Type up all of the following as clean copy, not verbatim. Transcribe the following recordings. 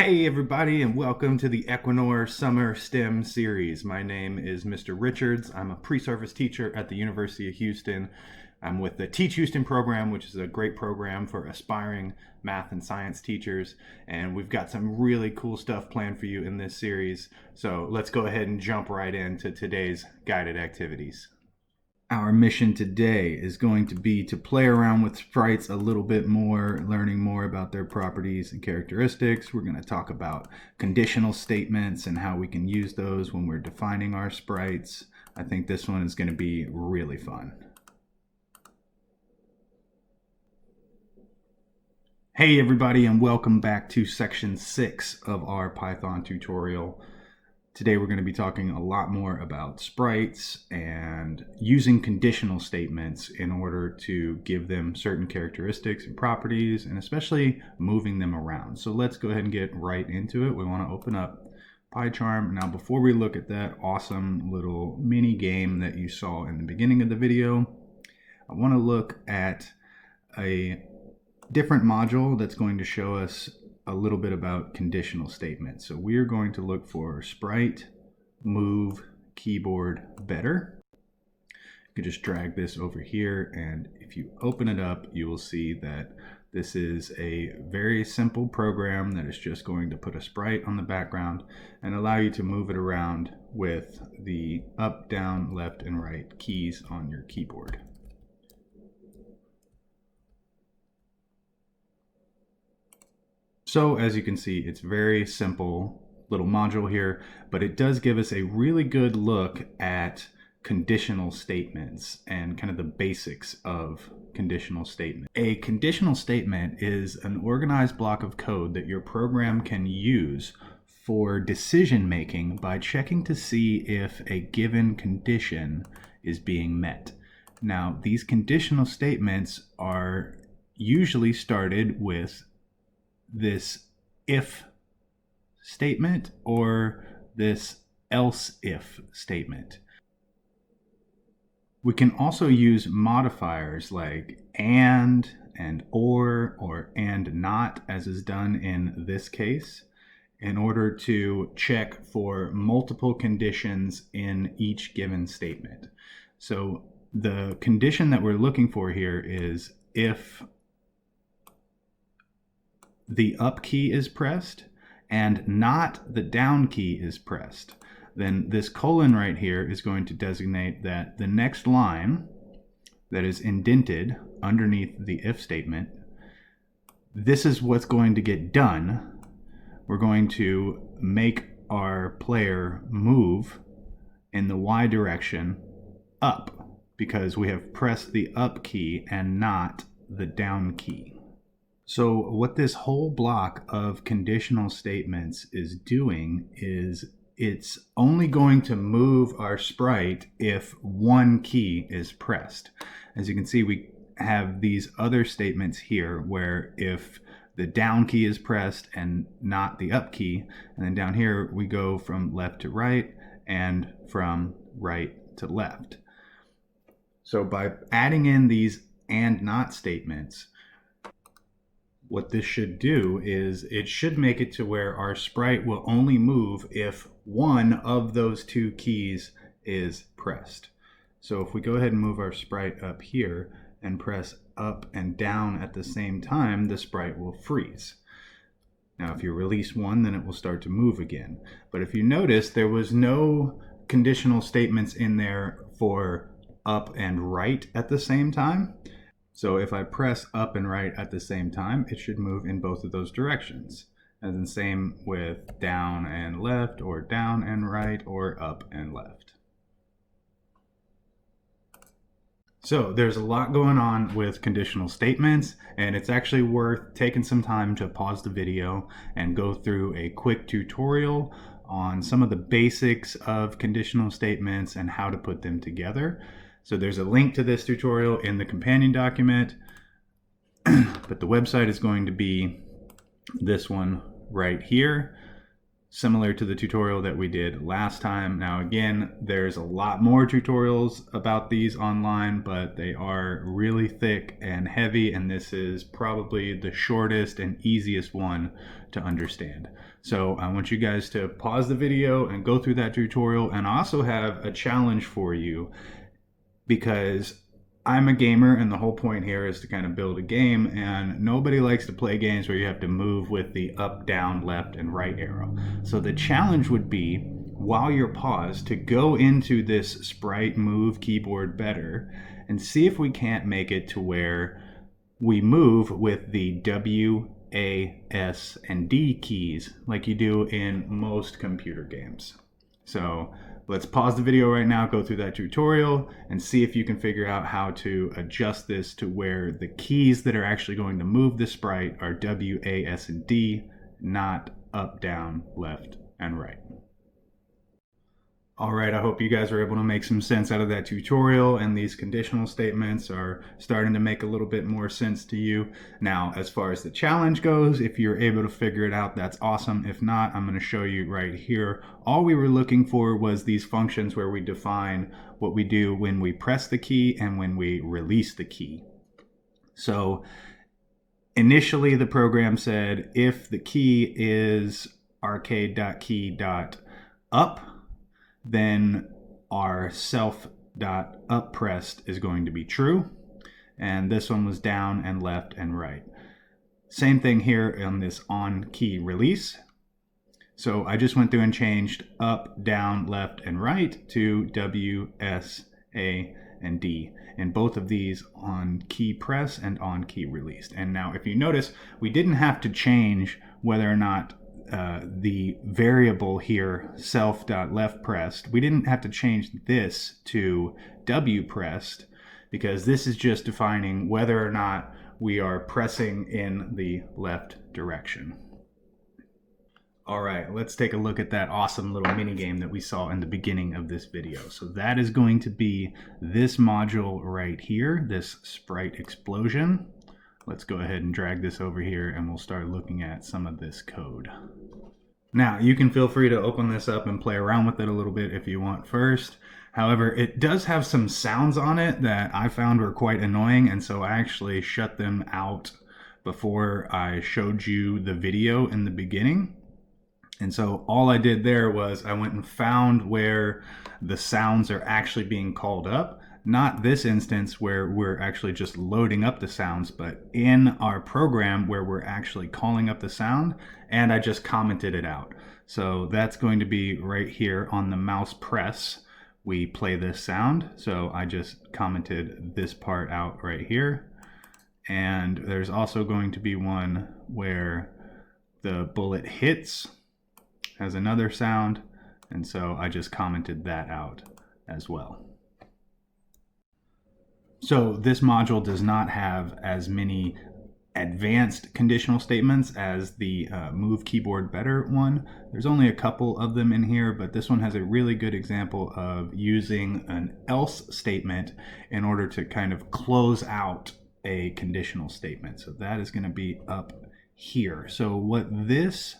Hey everybody, and welcome to the Equinor Summer STEM series. My name is Mr. Richards. I'm a pre-service teacher at the University of Houston. I'm with the Teach Houston program, which is a great program for aspiring math and science teachers. And we've got some really cool stuff planned for you in this series. So let's go ahead and jump right into today's guided activities. Our mission today is going to be to play around with sprites a little bit more, learning more about their properties and characteristics. We're going to talk about conditional statements and how we can use those when we're defining our sprites. I think this one is going to be really fun. Hey everybody, and welcome back to section 6 of our Python tutorial. Today we're going to be talking a lot more about sprites and using conditional statements in order to give them certain characteristics and properties, and especially moving them around. So let's go ahead and get right into it. We want to open up PyCharm. Now before we look at that awesome little mini game that you saw in the beginning of the video, I want to look at a different module that's going to show us a little bit about conditional statements. So we are going to look for sprite move keyboard better. You can just drag this over here, and if you open it up, you will see that this is a very simple program that is just going to put a sprite on the background and allow you to move it around with the up, down, left, and right keys on your keyboard. So as you can see, it's very simple little module here, but it does give us a really good look at conditional statements and kind of the basics of conditional statement. A conditional statement is an organized block of code that your program can use for decision making by checking to see if a given condition is being met. Now, these conditional statements are usually started with this if statement or this else if statement. We can also use modifiers like and or and not, as is done in this case, in order to check for multiple conditions in each given statement. So the condition that we're looking for here is if the up key is pressed and not the down key is pressed, then this colon right here is going to designate that the next line that is indented underneath the if statement, this is what's going to get done. We're going to make our player move in the Y direction up because we have pressed the up key and not the down key. So what this whole block of conditional statements is doing is it's only going to move our sprite if one key is pressed. As you can see, we have these other statements here where if the down key is pressed and not the up key, and then down here we go from left to right and from right to left. So by adding in these and not statements, what this should do is it should make it to where our sprite will only move if one of those two keys is pressed. So if we go ahead and move our sprite up here and press up and down at the same time, the sprite will freeze. Now if you release one, then it will start to move again. But if you notice, there was no conditional statements in there for up and right at the same time. So if I press up and right at the same time, it should move in both of those directions. And then same with down and left, or down and right, or up and left. So there's a lot going on with conditional statements, and it's actually worth taking some time to pause the video and go through a quick tutorial on some of the basics of conditional statements and how to put them together. So there's a link to this tutorial in the companion document, but the website is going to be this one right here. similar to the tutorial that we did last time. Now again, there's a lot more tutorials about these online, but they are really thick and heavy, and this is probably the shortest and easiest one to understand. So I want you guys to pause the video and go through that tutorial, and I also have a challenge for you, because I'm a gamer and the whole point here is to kind of build a game, and nobody likes to play games where you have to move with the up, down, left, and right arrow. So the challenge would be, while you're paused, to go into this sprite move keyboard better and see if we can't make it to where we move with the W, A, S, and D keys like you do in most computer games. So let's pause the video right now, go through that tutorial, and see if you can figure out how to adjust this to where the keys that are actually going to move the sprite are W, A, S, and D, not up, down, left, and right. All right, I hope you guys were able to make some sense out of that tutorial, and these conditional statements are starting to make a little bit more sense to you. Now, as far as the challenge goes, if you're able to figure it out, that's awesome. If not, I'm going to show you right here. All we were looking for was these functions where we define what we do when we press the key and when we release the key. So initially, the program said if the key is arcade.key.up, then our self.up pressed is going to be true. And this one was down and left and right. Same thing here on this on key release. So I just went through and changed up, down, left, and right to W, S, A, and D. And both of these on key press and on key released. And now if you notice, we didn't have to change whether or not the variable here, self.left pressed, we didn't have to change this to W pressed, because this is just defining whether or not we are pressing in the left direction. All right, let's take a look at that awesome little mini game that we saw in the beginning of this video. So that is going to be this module right here, this sprite explosion. Let's go ahead and drag this over here, and we'll start looking at some of this code. Now, you can feel free to open this up and play around with it a little bit if you want first. However, it does have some sounds on it that I found were quite annoying, and so I actually shut them out before I showed you the video in the beginning. And so all I did there was I went and found where the sounds are actually being called up. Not this instance where we're actually just loading up the sounds, but in our program where we're actually calling up the sound, and I just commented it out. So that's going to be right here on the mouse press. We play this sound. So I just commented this part out right here. And there's also going to be one where the bullet hits has another sound. And so I just commented that out as well. So this module does not have as many advanced conditional statements as the move keyboard better one. There's only a couple of them in here, but this one has a really good example of using an else statement in order to kind of close out a conditional statement. So that is going to be up here. So what this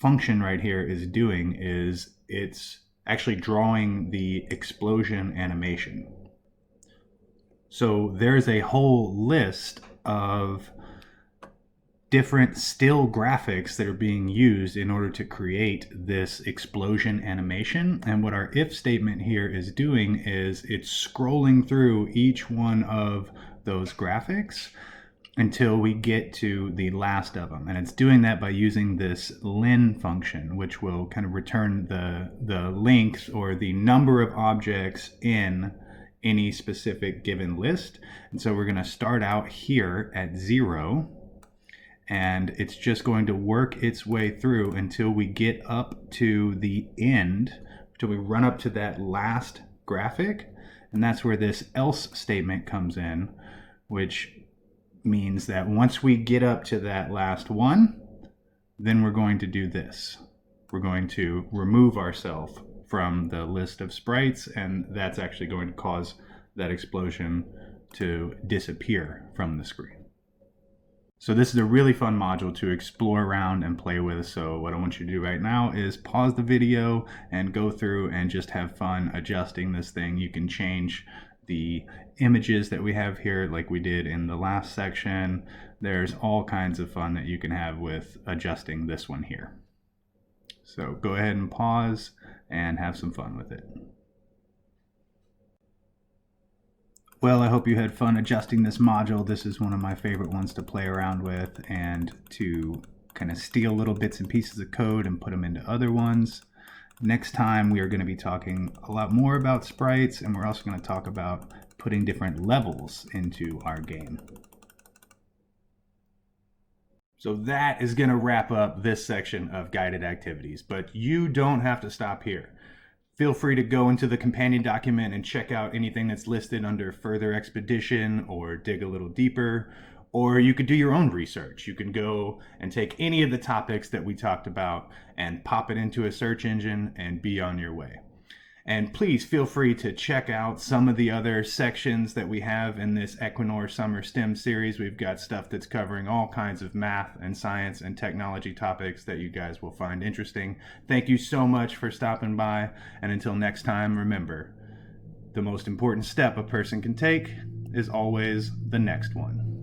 function right here is doing is it's actually drawing the explosion animation. So there's a whole list of different still graphics that are being used in order to create this explosion animation. And what our if statement here is doing is it's scrolling through each one of those graphics until we get to the last of them. And it's doing that by using this len function, which will kind of return the length or the number of objects in any specific given list. And so we're going to start out here at 0, and it's just going to work its way through until we get up to the end, until we run up to that last graphic. And that's where this else statement comes in, which means that once we get up to that last one, then we're going to do this. We're going to remove ourselves from the list of sprites, and that's actually going to cause that explosion to disappear from the screen. So this is a really fun module to explore around and play with. So what I want you to do right now is pause the video and go through and just have fun adjusting this thing. You can change the images that we have here like we did in the last section. There's all kinds of fun that you can have with adjusting this one here. So go ahead and pause and have some fun with it. Well, I hope you had fun adjusting this module. This is one of my favorite ones to play around with and to kind of steal little bits and pieces of code and put them into other ones. Next time we are going to be talking a lot more about sprites, and we're also going to talk about putting different levels into our game. So that is going to wrap up this section of guided activities, but you don't have to stop here. Feel free to go into the companion document and check out anything that's listed under further expedition or dig a little deeper, or you could do your own research. You can go and take any of the topics that we talked about and pop it into a search engine and be on your way. And please feel free to check out some of the other sections that we have in this Equinor Summer STEM series. We've got stuff that's covering all kinds of math and science and technology topics that you guys will find interesting. Thank you so much for stopping by. And until next time, remember, the most important step a person can take is always the next one.